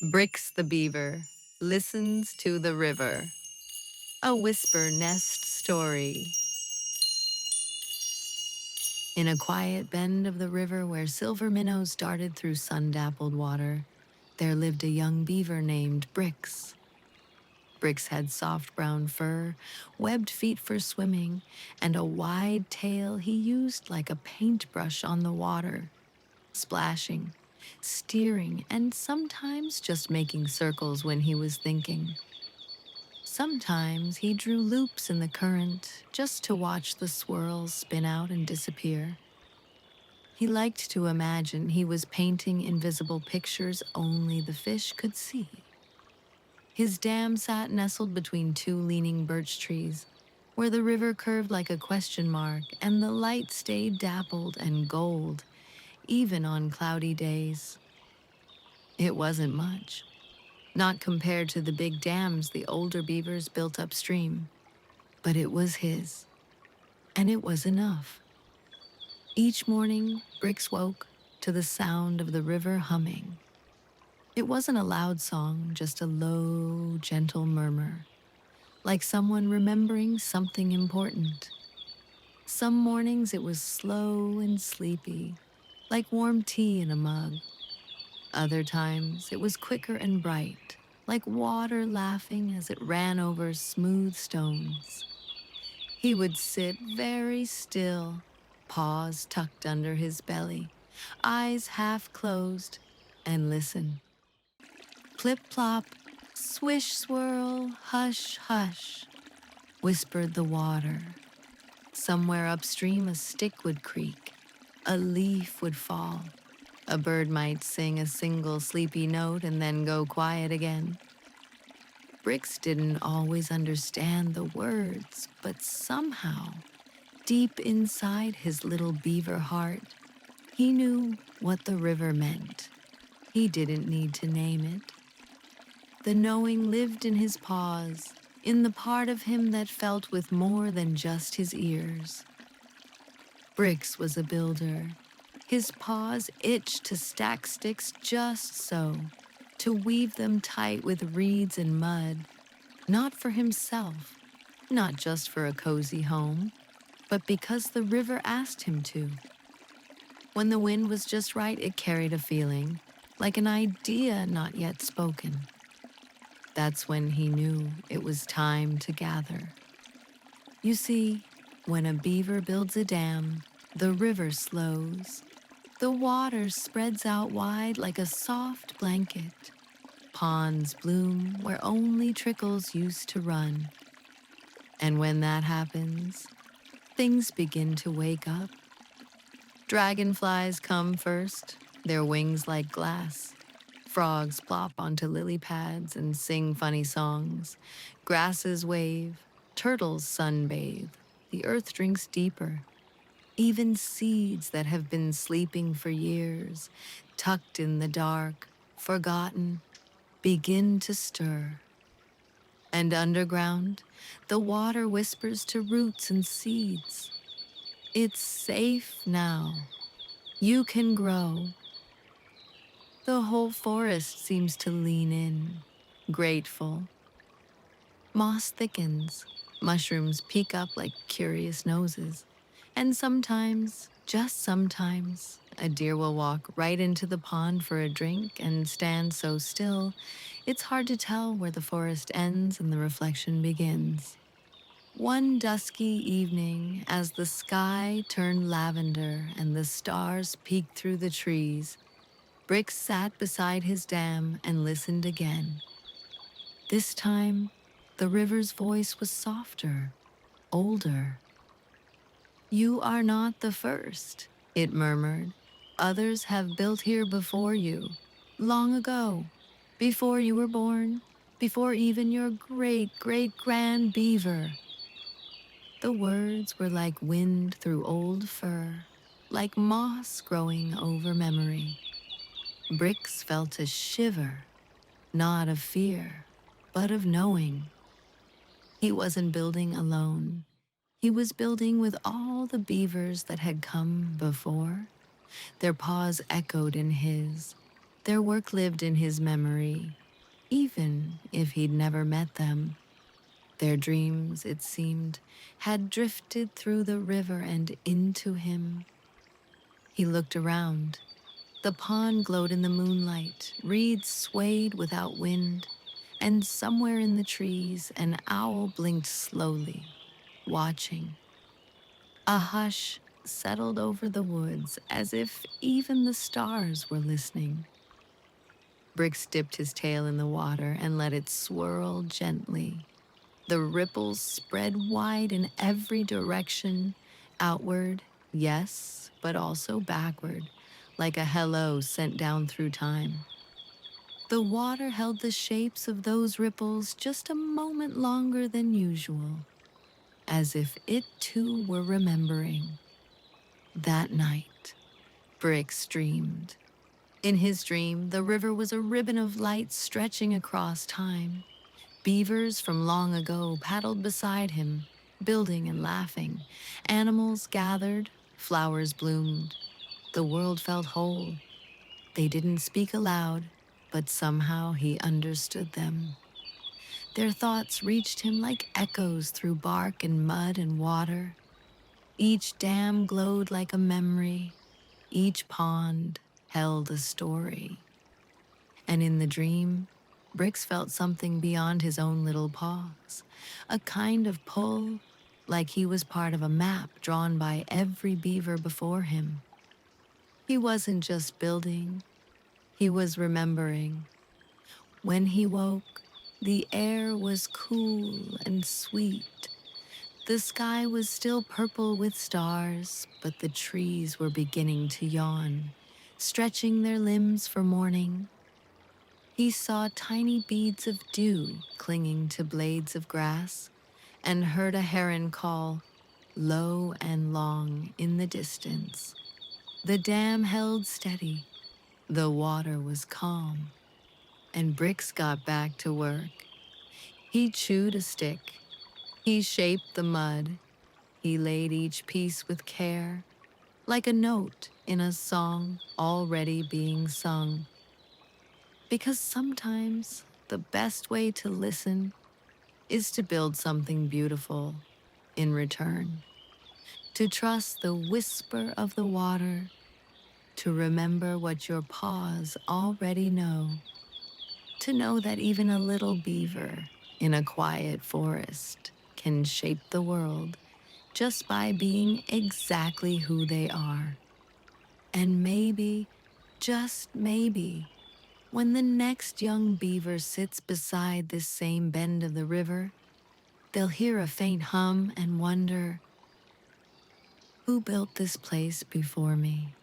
Brix the Beaver listens to the river. A whisper nest story. In a quiet bend of the river where silver minnows darted through sun-dappled water, there lived a young beaver named Brix. Brix had soft brown fur, webbed feet for swimming, and a wide tail he used like a paintbrush on the water, splashing, steering, and sometimes just making circles when he was thinking. Sometimes he drew loops in the current just to watch the swirls spin out and disappear. He liked to imagine he was painting invisible pictures only the fish could see. His dam sat nestled between two leaning birch trees, where the river curved like a question mark and the light stayed dappled and gold, even on cloudy days. It wasn't much, not compared to the big dams the older beavers built upstream, but it was his, and it was enough. Each morning, Brix woke to the sound of the river humming. It wasn't a loud song, just a low, gentle murmur, like someone remembering something important. Some mornings it was slow and sleepy, like warm tea in a mug. Other times it was quicker and bright, like water laughing as it ran over smooth stones. He would sit very still, paws tucked under his belly, eyes half closed, and listen. Plip plop, swish swirl, hush hush, whispered the water. Somewhere upstream a stick would creak, a leaf would fall. A bird might sing a single sleepy note and then go quiet again. Brix didn't always understand the words, but somehow, deep inside his little beaver heart, he knew what the river meant. He didn't need to name it. The knowing lived in his paws, in the part of him that felt with more than just his ears. Brix was a builder. His paws itched to stack sticks just so, to weave them tight with reeds and mud, not for himself, not just for a cozy home, but because the river asked him to. When the wind was just right, it carried a feeling, like an idea not yet spoken. That's when he knew it was time to gather. You see, when a beaver builds a dam, the river slows. The water spreads out wide like a soft blanket. Ponds bloom where only trickles used to run. And when that happens, things begin to wake up. Dragonflies come first, their wings like glass. Frogs plop onto lily pads and sing funny songs. Grasses wave, turtles sunbathe. The earth drinks deeper. Even seeds that have been sleeping for years, tucked in the dark, forgotten, begin to stir. And underground, the water whispers to roots and seeds. It's safe now. You can grow. The whole forest seems to lean in, grateful. Moss thickens, mushrooms peek up like curious noses, and sometimes, just sometimes, a deer will walk right into the pond for a drink and stand so still, it's hard to tell where the forest ends and the reflection begins. One dusky evening, as the sky turned lavender and the stars peeked through the trees, Brix sat beside his dam and listened again. This time, the river's voice was softer, older. "You are not the first," it murmured. "Others have built here before you, long ago, before you were born, before even your great-great-grand beaver." The words were like wind through old fur, like moss growing over memory. Brix felt a shiver, not of fear, but of knowing. He wasn't building alone. He was building with all the beavers that had come before. Their paws echoed in his. Their work lived in his memory, even if he'd never met them. Their dreams, it seemed, had drifted through the river and into him. He looked around. The pond glowed in the moonlight, reeds swayed without wind, and somewhere in the trees an owl blinked slowly, watching. A hush settled over the woods as if even the stars were listening. Brix dipped his tail in the water and let it swirl gently. The ripples spread wide in every direction, outward, yes, but also backward, like a hello sent down through time. The water held the shapes of those ripples just a moment longer than usual, as if it too were remembering. That night, Brix dreamed. In his dream, the river was a ribbon of light stretching across time. Beavers from long ago paddled beside him, building and laughing. Animals gathered, flowers bloomed. The world felt whole. They didn't speak aloud, but somehow he understood them. Their thoughts reached him like echoes through bark and mud and water. Each dam glowed like a memory. Each pond held a story. And in the dream, Brix felt something beyond his own little paws, a kind of pull, like he was part of a map drawn by every beaver before him. He wasn't just building, he was remembering. When he woke, the air was cool and sweet. The sky was still purple with stars, but the trees were beginning to yawn, stretching their limbs for morning. He saw tiny beads of dew clinging to blades of grass and heard a heron call, low and long, in the distance. The dam held steady, the water was calm, and Brix got back to work. He chewed a stick, he shaped the mud, he laid each piece with care, like a note in a song already being sung. Because sometimes the best way to listen is to build something beautiful in return, to trust the whisper of the water, to remember what your paws already know, to know that even a little beaver in a quiet forest can shape the world just by being exactly who they are. And maybe, just maybe, when the next young beaver sits beside this same bend of the river, they'll hear a faint hum and wonder, who built this place before me?